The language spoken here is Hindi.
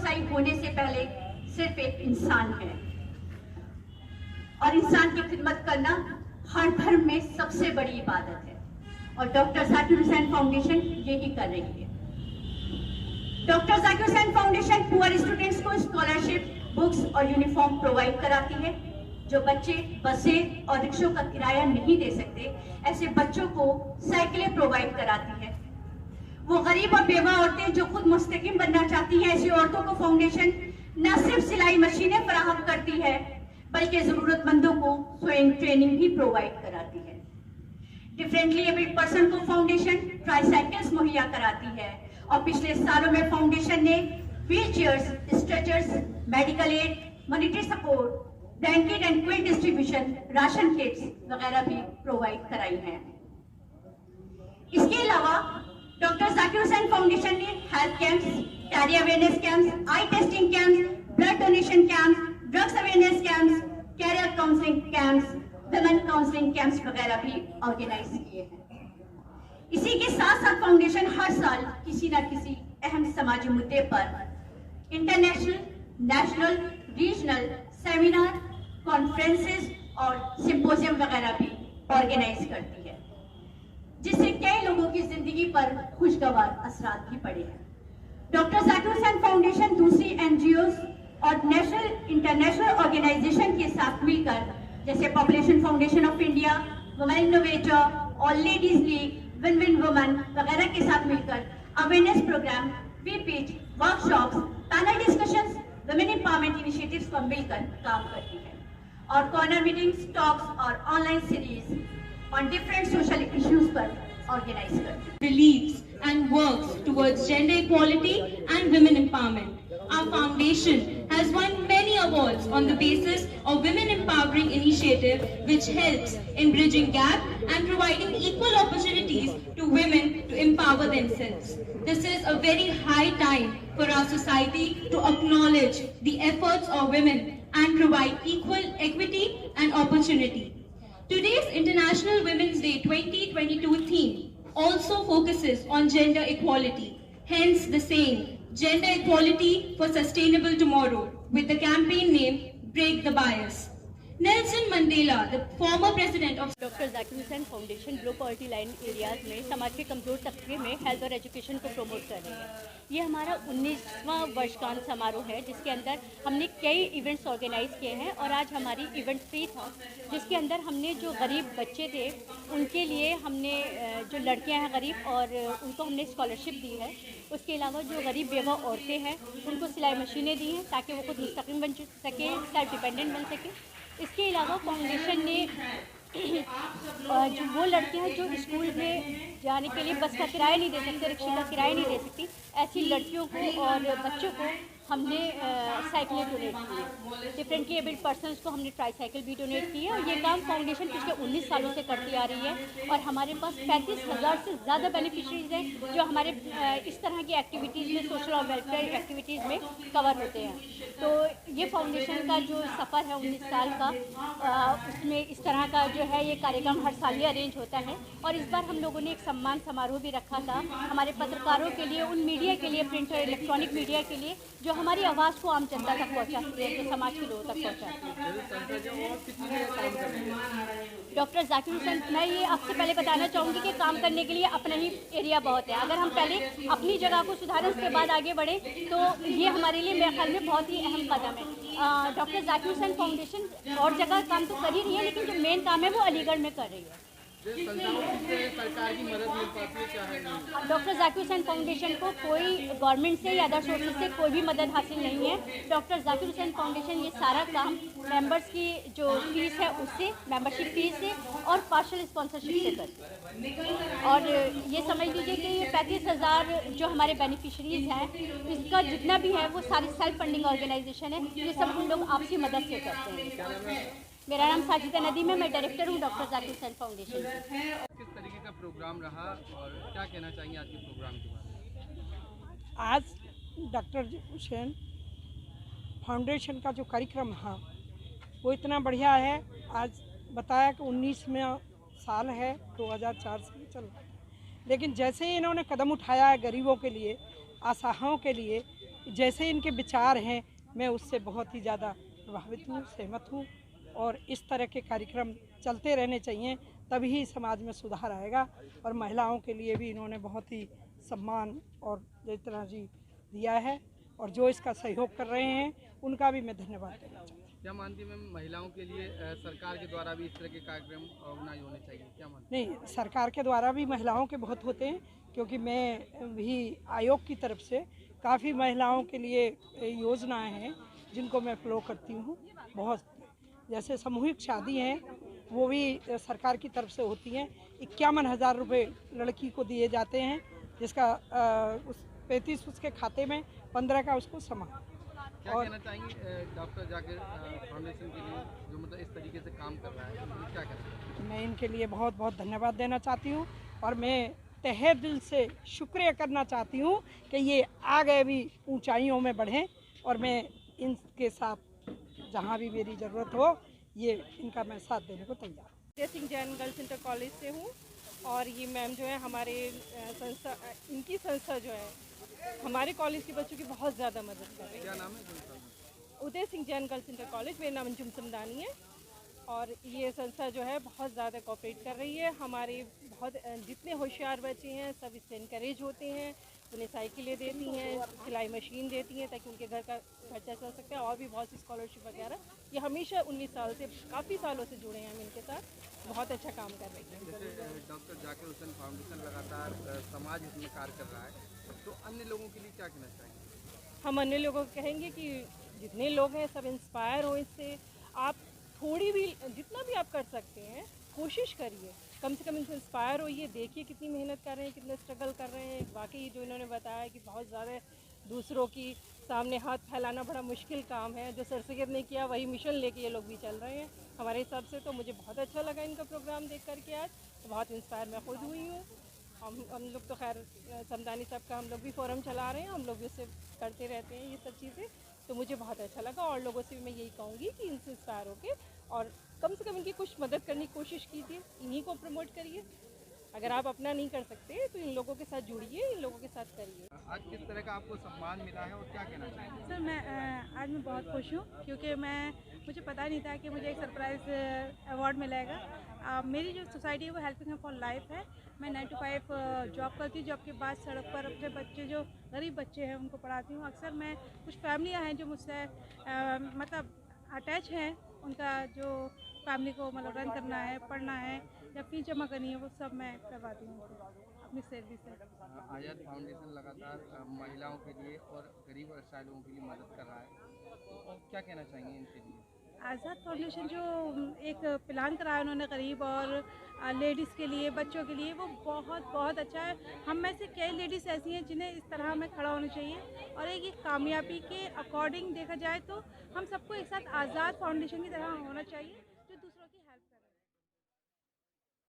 ईसाई होने से पहले सिर्फ एक इंसान है और इंसान की खिदमत करना हर धर्म में सबसे बड़ी इबादत है और डॉक्टर जाकिर हुसैन फाउंडेशन यही कर रही है। Doctor Zakir Hussain foundation poor students को स्कॉलरशिप, बुक्स और यूनिफॉर्म प्रोवाइड कराती है। जो बच्चे बसें और रिक्शों का किराया नहीं दे सकते, ऐसे बच्चों को साइकिलें प्रोवाइड कराती है। वो गरीब और बेवा औरतें जो खुद मुस्तकिम बनना चाहती हैं, ऐसी औरतों को फाउंडेशन न सिर्फ सिलाई मशीनें फराहम करती है बल्कि जरूरतमंदों को स्वयं ट्रेनिंग भी प्रोवाइड कराती है। डिफरेंटली एबल्ड पर्सन को फाउंडेशन ट्राईसाइकिल्स मुहैया कराती है और पिछले सालों में फाउंडेशन ने wheel chairs, stretchers, medical aid, monetary support, blanket and quilt distribution, ration kits वगैरह भी प्रोवाइड कराई हैं। इसके अलावा डॉक्टर जाकिर हुसैन फाउंडेशन ने health camps, carry awareness camps, eye testing camps, blood donation camps, drugs awareness camps, career counselling camps, women counselling camps वगैरह भी ऑर्गेनाइज किए हैं। इसी के साथ साथ फाउंडेशन हर साल किसी न किसी अहम समाजी मुद्दे पर international, national, regional seminar, conferences और सिंपोजियम वगैरह भी ऑर्गेनाइज करती है, जिससे कई लोगों की जिंदगी पर खुशगवार असरात भी पड़े हैं। डॉक्टर जाकिर हुसैन फाउंडेशन दूसरी एनजीओज और नेशनल इंटरनेशनल ऑर्गेनाइजेशन के साथ मिलकर जैसे population foundation of India, women innovator, all ladies league, win win women वगैरह के साथ मिलकर अवेयरनेस प्रोग्राम, वीपीच, workshops, panel discussions, women empowerment initiatives पर मिलकर काम करती है और कॉर्नर मीटिंग्स, टॉक्स और online series on different social issues पर ऑर्गेनाइज करती है। Believes and works towards gender equality and women empowerment. Our foundation has won many awards on the basis of Women Empowering Initiative, which helps in bridging gap and providing equal opportunities to women to empower themselves. This is a very high time for our society to acknowledge the efforts of women and provide equal equity and opportunity. Today's International Women's Day 2022 theme also focuses on gender equality, hence the saying, Gender Equality for Sustainable Tomorrow, with the campaign name Break the Bias. Nelson Mandela, the former president of doctor Zakir Hussain foundation low poverty line areas में समाज के कमज़ोर तबके में हेल्थ और एजुकेशन को प्रमोट कर रही है। ये हमारा 19वां वर्षगांठ समारोह है, जिसके अंदर हमने कई इवेंट्स ऑर्गेनाइज किए हैं और आज हमारी इवेंट 3 था, जिसके अंदर हमने जो गरीब बच्चे थे उनके लिए हमने जो लड़कियां हैं गरीब और उनको हमने स्कॉलरशिप दी है। उसके अलावा जो गरीब बेवा औरतें हैं उनको सिलाई मशीनें दी हैं ताकि वो खुद मुस्तकिल बन सके, सेल्फ डिपेंडेंट बन सके। इसके अलावा फाउंडेशन ने जो वो लड़कियां हैं जो स्कूल में जाने के लिए बस का किराया नहीं दे सकते, रिक्शे का किराया नहीं दे सकती, ऐसी लड़कियों को और बच्चों को हमने साइकिलें डोनेट की है। डिफरेंटली एबल्ड पर्सनस को हमने ट्राईसाइकिल भी डोनेट की है और ये काम फाउंडेशन पिछले 19 सालों से करती आ रही है और हमारे पास 35,000 से ज़्यादा बेनिफिशरीज हैं जो हमारे इस तरह की एक्टिविटीज़ में, सोशल और वेलफेयर एक्टिविटीज़ में कवर होते हैं। तो ये फाउंडेशन का जो सफ़र है 19 साल का, उसमें इस तरह का जो है ये कार्यक्रम हर साल ही अरेंज होता है और इस बार हम लोगों ने एक सम्मान समारोह भी रखा था हमारे पत्रकारों के लिए, उन मीडिया के लिए, प्रिंट और इलेक्ट्रॉनिक मीडिया के लिए जो हमारी आवाज़ को आम जनता तक पहुंचाती है, जो समाज के लोगों तक पहुंचाती है। डॉक्टर जाकिर हुसैन, मैं ये आपसे पहले बताना चाहूँगी कि काम करने के लिए अपना ही एरिया बहुत है। अगर हम पहले अपनी जगह को सुधारें उसके बाद आगे बढ़े तो ये हमारे लिए मेरे ख्याल में बहुत ही अहम कदम है। डॉक्टर जाकिर हुसैन फाउंडेशन और जगह काम तो कर ही रही है, लेकिन जो मेन काम है वो अलीगढ़ में कर रही है। सरकार की मदद मिल पाती है क्या है? डॉक्टर जाकिर हुसैन फाउंडेशन को कोई गवर्नमेंट से या अदर सोर्सेज से कोई भी मदद हासिल नहीं है। डॉक्टर जाकिर हुसैन फाउंडेशन ये सारा काम मेंबर्स की जो फीस है उससे, मेंबरशिप फीस से और पार्शल स्पॉन्सरशिप से करती है। और ये समझ लीजिए कि ये 35,000 जो हमारे बेनिफिशरीज हैं, इसका जितना भी है वो सारी सेल्फ फंडिंग ऑर्गेनाइजेशन है, ये सब हम लोग आपसी मदद से करते हैं। मेरा नाम साजिदा नदीम है, मैं डायरेक्टर हूँ डॉक्टर जाकिर हुसैन फाउंडेशन से। किस तरीके का प्रोग्राम रहा और क्या कहना चाहेंगे आज के प्रोग्राम के बारे में? आज डॉक्टर हुसैन फाउंडेशन का जो कार्यक्रम है वो इतना बढ़िया है। आज बताया कि 19वां साल है, 2004 से चल रहा है, लेकिन जैसे ही इन्होंने कदम उठाया है गरीबों के लिए, असहायों के लिए, जैसे इनके विचार हैं मैं उससे बहुत ही ज़्यादा प्रभावित हूँ, सहमत हूँ। और इस तरह के कार्यक्रम चलते रहने चाहिए, तभी समाज में सुधार आएगा। और महिलाओं के लिए भी इन्होंने बहुत ही सम्मान और जितना जी दिया है, और जो इसका सहयोग कर रहे हैं उनका भी मैं धन्यवाद देना चाहती हूँ। क्या मानती है मैम, महिलाओं के लिए सरकार के द्वारा भी इस तरह के कार्यक्रम ऑर्गेनाइज होने चाहिए, क्या मानती नहीं, सरकार के द्वारा भी महिलाओं के बहुत होते हैं, क्योंकि मैं भी आयोग की तरफ से काफ़ी महिलाओं के लिए योजनाएं हैं जिनको मैं फॉलो करती हूँ। बहुत, जैसे सामूहिक शादी हैं वो भी सरकार की तरफ से होती हैं। 51,000 रुपये लड़की को दिए जाते हैं, जिसका उस 35 उसके खाते में, 15 का उसको समान। क्या कहना चाहेंगी डॉक्टर जाकिर फाउंडेशन के लिए, जो मतलब इस तरीके से काम कर रहा है, उनको क्या कहना चाहेंगे? मैं इनके लिए बहुत बहुत धन्यवाद देना चाहती हूँ, और मैं तहे दिल से शुक्रिया करना चाहती हूँ कि ये आगे भी ऊंचाइयों में बढ़ें, और मैं इनके साथ जहाँ भी मेरी ज़रूरत हो ये इनका मैं साथ देने को तैयार हूँ। जय Singh Jain girls inter college से हूँ, और ये मैम जो है हमारे संस्था, इनकी संस्था जो है हमारे कॉलेज के बच्चों की बहुत ज़्यादा मदद कर रही है। क्या नाम है संस्था में? Uday Singh Jain girls inter college, मेरा नाम अंजुम समदानी है। और ये संस्था जो है बहुत ज़्यादा कोऑपरेट कर रही है। हमारे बहुत जितने होशियार बच्चे हैं सब इससे इनकरेज होते हैं, उन्हें साइकिलें देती हैं, सिलाई मशीन देती हैं ताकि उनके घर का खर्चा चल सकता है, और भी बहुत सी स्कॉलरशिप वगैरह। ये हमेशा 19 साल से, काफ़ी सालों से जुड़े हैं हम इनके साथ, बहुत अच्छा काम कर रही है। जैसे डॉक्टर जाकिर हुसैन फाउंडेशन लगातार समाज हित में कार्य कर रहा है, तो अन्य लोगों के लिए क्या कहना चाहेंगे? हम अन्य लोगों को कहेंगे कि जितने लोग हैं सब इंस्पायर हो इससे। आप थोड़ी भी, जितना भी आप कर सकते हैं कोशिश करिए, कम से कम इनसे इंस्पायर होइए। देखिए कितनी मेहनत कर रहे हैं, कितने स्ट्रगल कर रहे हैं। वाकई जो इन्होंने बताया कि बहुत ज़्यादा दूसरों की सामने हाथ फैलाना बड़ा मुश्किल काम है। जो सर सैयद ने किया वही मिशन लेके ये लोग भी चल रहे हैं हमारे हिसाब से। तो मुझे बहुत अच्छा लगा इनका प्रोग्राम देख करके आज, तो बहुत इंस्पायर मैं खुद हुई हूँ। हम लोग तो खैर समदानी साहब का हम लोग भी फोरम चला रहे हैं, हम लोग भी उससे करते रहते हैं ये सब चीज़ें। तो मुझे बहुत अच्छा लगा, और लोगों से भी मैं यही कहूँगी कि इनसे इंस्पायर होके और कम से कम इनकी कुछ मदद करने की कोशिश कीजिए, इन्हीं को प्रमोट करिए। अगर आप अपना नहीं कर सकते तो इन लोगों के साथ जुड़िए, इन लोगों के साथ करिए। आज किस तरह का आपको सम्मान मिला है और क्या कहना चाहेंगे? सर आज मैं बहुत खुश हूँ, क्योंकि मुझे पता नहीं था कि मुझे एक सरप्राइज़ अवार्ड मिलेगा। मेरी जो सोसाइटी है वो हेल्पिंग फॉर लाइफ है। मैं 9 to 5 जॉब करती हूँ। जॉब के बाद सड़क पर अपने बच्चे, जो गरीब बच्चे हैं, उनको पढ़ाती हूँ। अक्सर मैं, कुछ फैमिलियाँ हैं जो मुझसे मतलब अटैच हैं, उनका जो फैमिली को मतलब रन करना है, पढ़ना है या फीस जमा करनी है, वो सब मैं करवाती हूँ अपनी सैलरी से। आज़ाद फाउंडेशन लगातार महिलाओं के लिए और गरीब और असहाय लोगों के लिए मदद कर रहा है, तो क्या कहना चाहेंगे इनके लिए? आज़ाद फाउंडेशन जो एक प्लान कराया उन्होंने गरीब और लेडीज़ के लिए, बच्चों के लिए, वो बहुत बहुत अच्छा है। हम में से कई लेडीज़ ऐसी हैं जिन्हें इस तरह में खड़ा होना चाहिए, और एक कामयाबी के अकॉर्डिंग देखा जाए तो हम सबको एक साथ आज़ाद फाउंडेशन की तरह होना चाहिए।